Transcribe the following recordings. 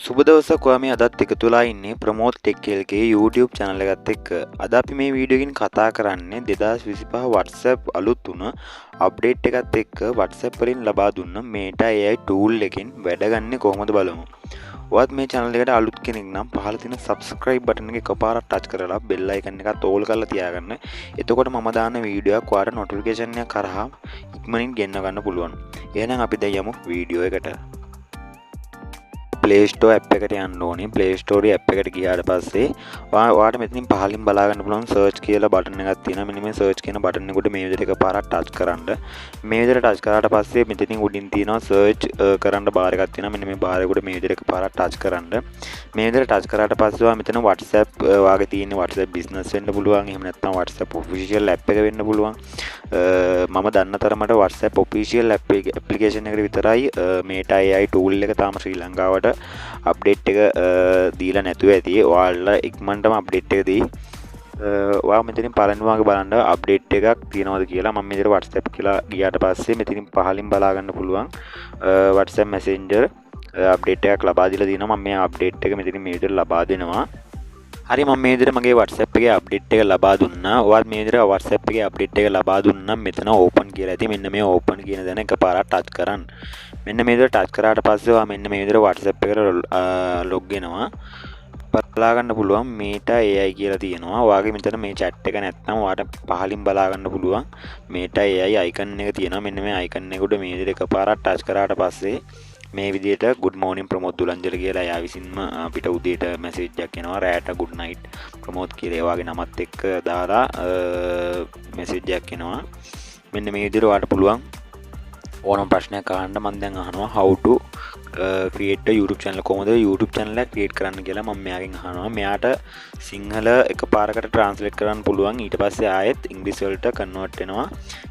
සුබ දවසක් ඔයා මේ අදත් එකතු වෙලා ඉන්නේ ප්‍රමෝද් ටෙක් එකේ YouTube channel එකත් එක්ක. අද අපි මේ වීඩියෝ එකකින් කතා කරන්නේ 2025 WhatsApp අලුත් වුණ අප්ඩේට් එකත් එක්ක WhatsApp වලින් ලබා දුන්න Meta AI tool එකෙන් වැඩ ගන්න කොහොමද බලමු. ඔයත් මේ channel එකට අලුත් කෙනෙක් නම් පහළ තියෙන subscribe button එක එකපාරක් touch කරලා bell icon එකත් all කරලා තියාගන්න. එතකොට මම දාන වීඩියෝ එක ඔයාලට notification එක කරහා ඉක්මනින් ගෙන්න ගන්න පුළුවන්. එහෙනම් අපි දැන් යමු වීඩියෝ එකට. Play Store app එකට යන්න ඕනේ. Play Store app එකට ගියාට පස්සේ ඔයාලට මෙතනින් පහලින් බලා ගන්න පුළුවන් search කියලා බටන් එකක් තියෙනවා. මෙන්න මේ search කියන බටන් එකට මේ විදිහට එකපාරක් touch කරන්න. මේ විදිහට touch කරාට පස්සේ මෙතනින් උඩින් තියෙනවා search කරන්න බාර් එකක් තියෙනවා. මෙන්න මේ බාර් එකට මේ විදිහට එකපාරක් touch කරන්න. මේ විදිහට touch කරාට පස්සේ ඔයා මෙතන WhatsApp වාගේ තියෙන WhatsApp business වෙන්න පුළුවන්. එහෙම නැත්නම් WhatsApp official app එක වෙන්න පුළුවන්. මම දන්න තරමට WhatsApp official app application එකට විතරයි Meta AI tool එක තාම ශ්‍රී ලංකාවට අප්ඩේට් එක දීලා නැතුව ඇති. ඔයාලා ඉක්මනටම අප්ඩේට් එක දී. ඔයා මෙතනින් පළවෙනි වාගේ බලන්න අප්ඩේට් එකක් තියෙනවද කියලා. මම මෙතන WhatsApp කියලා ගියාට පස්සේ මෙතනින් පහලින් බලා ගන්න පුළුවන් WhatsApp Messenger අප්ඩේට් එකක් ලබා දීලා තියෙනවා. මම මේ අප්ඩේට් එක මෙතනින් මේ විදිහට ලබා දෙනවා. හරි මම මේ විදිහට මගේ WhatsApp එකේ අප්ඩේට් එක ලබා දුන්නා. ඔයාත් මේ විදිහට WhatsApp එකේ අප්ඩේට් එක ලබා දුන්නා. මෙතන ඕපන් කියලා ඇති. මෙන්න මේ ඕපන් කියන දන එකපාරක් ටච් කරන්න. මෙන්න මේ විදිහට ටච් කරාට පස්සේ ඔයා මෙන්න මේ විදිහට WhatsApp එකට ලොග් වෙනවා. බලා ගන්න පුළුවන් Meta AI කියලා තියෙනවා. ඔයාගේ මෙතන මේ chat එක නැත්නම් ඔයාට පහලින් බලා ගන්න පුළුවන් Meta AI icon එක තියෙනවා. මෙන්න මේ icon එක උඩ මේ විදිහට එකපාරක් ටච් කරාට පස්සේ මේ විදිහට good morning ප්‍රමෝද් දුලංජල කියලා එයා විසින්ම අපිට උදේට මැසේජ් එකක් එනවා. රැට good night ප්‍රමෝද් කියලා ඒ වගේ නමත් එක්ක දාලා මැසේජ් එකක් එනවා. මෙන්න මේ විදිහට ඔයාලට පුළුවන් ඕනම ප්‍රශ්නයක් අහන්න. මම දැන් අහනවා how to create a YouTube channel. කොහොමද YouTube channel එක create කරන්න කියලා මම මෙයාගෙන් අහනවා. මෙයාට සිංහල එකපාරකට translate කරන්න පුළුවන්. ඊට පස්සේ ආයෙත් ඉංග්‍රීසි වලට convert වෙනවා.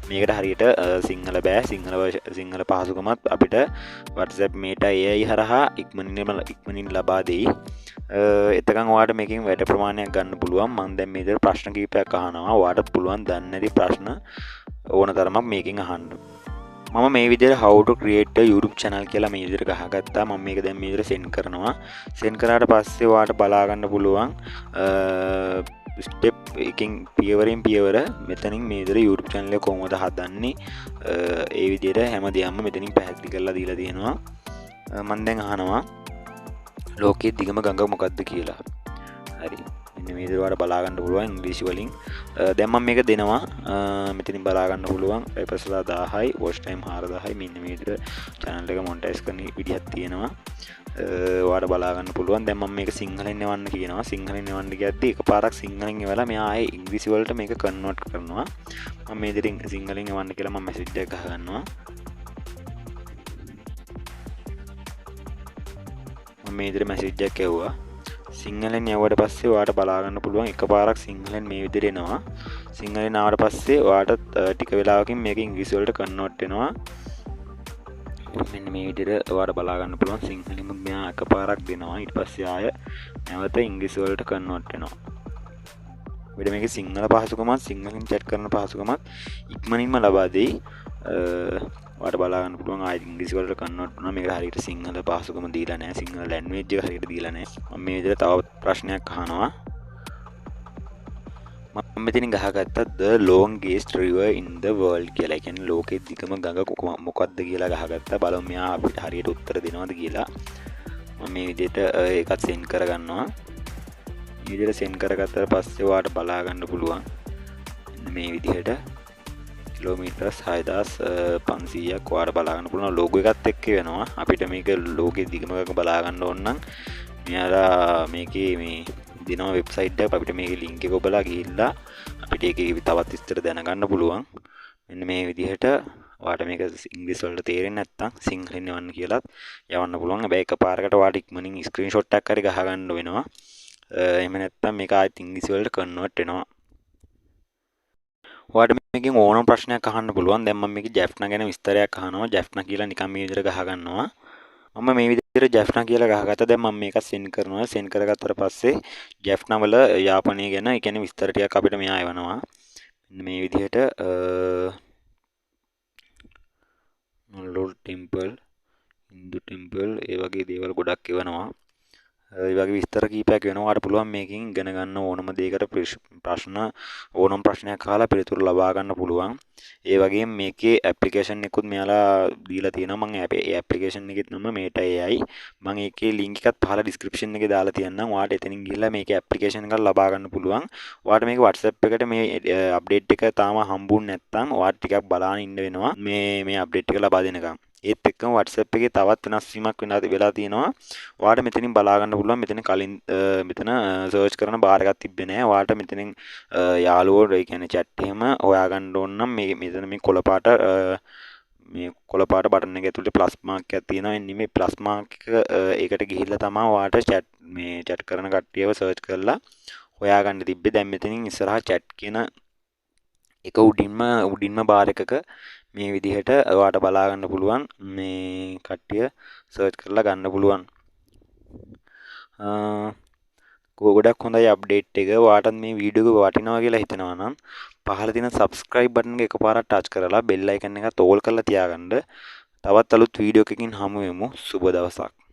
මේකට හරියට සිංහල බෑ. සිංහල පහසුකමත් අපිට WhatsApp Meta AI හරහා ඉක්මනින් ලබා දෙයි. එතකන් ඔයාලට මේකෙන් වැඩ ප්‍රමාණයක් ගන්න පුළුවන්. මම දැන් මේ විදිහට ප්‍රශ්න කිහිපයක් අහනවා. ඔයාලට පුළුවන් දන්නේ නැති ප්‍රශ්න ඕන තරමක් මේකෙන් අහන්න. මම මේ විදිහට how to create a YouTube channel කියලා මේ විදිහට ගහගත්තා. මම මේක දැන් මේ විදිහට send කරනවා. send කරාට පස්සේ ඔයාලට බලා ගන්න පුළුවන් step එකකින් පියවරෙන් පියවර මෙතනින් මේ විදිහට YouTube channel එක කොහොමද හදන්නේ ඒ විදිහට හැමදේම මෙතනින් පැහැදිලි කරලා දීලා තියෙනවා. මම දැන් අහනවා ලෝකයේ දිගම ගඟ මොකක්ද කියලා. හරි. මෙන්න මේ විදිහට ඔයාලට බලා ගන්න පුළුවන් ඉංග්‍රීසි වලින්. දැන් මම මේක දෙනවා. මෙතනින් බලා ගන්න පුළුවන් එපිසෝඩ් 1000යි watch time 4000යි. මෙන්න මේ විදිහට channel එක monetize කරන විදිහක් තියෙනවා. ඔයාලට බලා ගන්න පුළුවන්. දැන් මම මේක සිංහලෙන් එවන්න කියනවා. සිංහලෙන් එවන්න කියද්දි එකපාරක් සිංහලෙන් එවලා මෙයා ආයේ ඉංග්‍රීසි වලට මේක convert කරනවා. මම මේ විදිහට සිංහලෙන් එවන්න කියලා මම message එකක් ගහ ගන්නවා. මම මේ විදිහට message එකක් එවුවා. සිංහලෙන් යවුවට පස්සේ ඔයාලට බලා ගන්න පුළුවන් එකපාරක් සිංහලෙන් මේ විදිහට එනවා. සිංහලෙන් ආවට පස්සේ ඔයාලට ටික වෙලාවකින් මේක ඉංග්‍රීසි වලට කන්වර්ට් වෙනවා. මෙන්න මේ විදිහට ඔයාලට බලා ගන්න පුළුවන් සිංහලෙන් මෙයා එකපාරක් දෙනවා. ඊට පස්සේ ආය නැවත ඉංග්‍රීසි වලට කන්වර්ට් වෙනවා. අපිට මේකේ සිංහල පහසුකමත් සිංහලෙන් chat කරන පහසුකමත් ඉක්මනින්ම ලබා දෙයි. ඔයාලට බලා ගන්න පුළුවන් ආයෙත් ඉංග්‍රීසි වලට කන්වර්ට් වුණා. මේක හරියට සිංහල පහසුකම දීලා නැහැ. සිංහල ලැන්ග්වේජ් එක හරියට දීලා නැහැ. මම මේ විදිහට තව ප්‍රශ්නයක් අහනවා. මම මෙතනින් ගහගත්තා the longest river in the world කියලා. ඒ කියන්නේ ලෝකෙ දිගම ගඟ මොකක්ද කියලා ගහගත්තා. බලමු මෙයා අපිට හරියට උත්තර දෙනවද කියලා. මම මේ විදිහට ඒකත් send කරගන්නවා. මේ විදිහට send කරගත්තාට පස්සේ ඔයාලට බලා ගන්න පුළුවන් මේ විදිහට කිලෝමීටර් 6500ක් ඔයාලට බලා ගන්න පුළුවන්. ලෝගෝ එකත් එක්ක වෙනවා. අපිට මේක ලෝකෙ දිගම ගඟ බලා ගන්න ඕන නම් මෙයාලා මේකේ මේ දිනවා වෙබ්සයිට් එක. අපිට මේකේ link එක ඔබලා ගිහිල්ලා අපිට ඒකේ තවත් විස්තර දැනගන්න පුළුවන්. මෙන්න මේ විදිහට ඔයාලට මේක ඉංග්‍රීසි වලට තේරෙන්නේ නැත්නම් සිංහලෙන් යවන්න කියලාත් යවන්න පුළුවන්. හැබැයි එකපාරකට ඔයාලට ඉක්මනින් ස්ක්‍රීන්ෂොට් එකක් හරි ගහ ගන්න වෙනවා. එහෙම නැත්නම් මේක ආයෙත් ඉංග්‍රීසි වලට කන්වර්ට් වෙනවා. ඔයාලට මේකෙන් ඕනම ප්‍රශ්නයක් අහන්න පුළුවන්. දැන් මම මේකේ ජැෆ්නා ගැන විස්තරයක් අහනවා. ජැෆ්නා කියලා නිකන් මේ විදිහට ගහ ගන්නවා. මම මේ විදිහට ජැෆ්නා කියලා ගහගත්තා. දැන් මම මේක send කරනවා. send කරගත්තට පස්සේ ජැෆ්නා වල යාපනය ගැන ඒ කියන්නේ විස්තර ටිකක් අපිට මෙයා එවනවා. මෙන්න මේ විදිහට ලෝඩ් ටෙම්පල්, හින්දු ටෙම්පල් ඒ වගේ දේවල් ගොඩක් එවනවා. ඒ වගේ විස්තර කීපයක් වෙනවා. ඔයාලට පුළුවන් මේකෙන් ඉගෙන ගන්න ඕනම දෙයකට ප්‍රශ්න ඕනම ප්‍රශ්නයක් අහලා පිළිතුරු ලබා ගන්න පුළුවන්. ඒ වගේම මේකේ ඇප්ලිකේෂන් එකකුත් මෙයාලා දීලා තියෙනවා. මම ඒ ඇප්ලිකේෂන් එකේ නම Meta AI. මම ඒකේ ලින්ක් එකත් පහළ ඩිස්ක්‍රිප්ෂන් එකේ දාලා තියන්නම්. ඔයාලට එතනින් ගිහිල්ලා මේකේ ඇප්ලිකේෂන් එකක් ලබා ගන්න පුළුවන්. ඔයාලට මේක WhatsApp එකට මේ අප්ඩේට් එක තාම හම්බුනේ නැත්නම් ඔයාලට ටිකක් බලාගෙන ඉන්න වෙනවා. මේ අප්ඩේට් එක ලබා දෙනකම්. ඒත් එක්කම WhatsApp එකේ තවත් වෙනස් වීමක් වෙලා තියෙනවා. ඔයාලට මෙතනින් බලා ගන්න පුළුවන්. මෙතන කලින් මෙතන සර්ච් කරන බාර් එකක් තිබ්බේ නැහැ. ඔයාලට මෙතනින් යාළුවෝ ඒ කියන්නේ chat එහෙම හොයාගන්න ඕන නම් මේ මෙතන මේ කොළ පාට බටන් එක ඇතුලේ ප්ලස් මාක් එකක් තියෙනවා. එන්නේ මේ ප්ලස් මාක් එක ඒකට ගිහිල්ලා තමයි ඔයාලට chat කරන කට්ටියව සර්ච් කරලා හොයාගන්න තිබ්බේ. දැන් මෙතනින් ඉස්සරහා chat කියන එක උඩින්ම බාර් එකක මේ විදිහට ඔයාලට බලා ගන්න පුළුවන්. මේ කට්ටිය සර්ච් කරලා ගන්න පුළුවන්. ගොඩක් හොඳයි අප්ඩේට් එක. ඔයාටත් මේ වීඩියෝ එක වටිනවා කියලා හිතනවා නම් පහළ තියෙන subscribe button එක එකපාරක් ටච් කරලා bell icon එකත් ඕල් කරලා තියාගන්න. තවත් අලුත් වීඩියෝ එකකින් හමු වෙමු. සුබ දවසක්.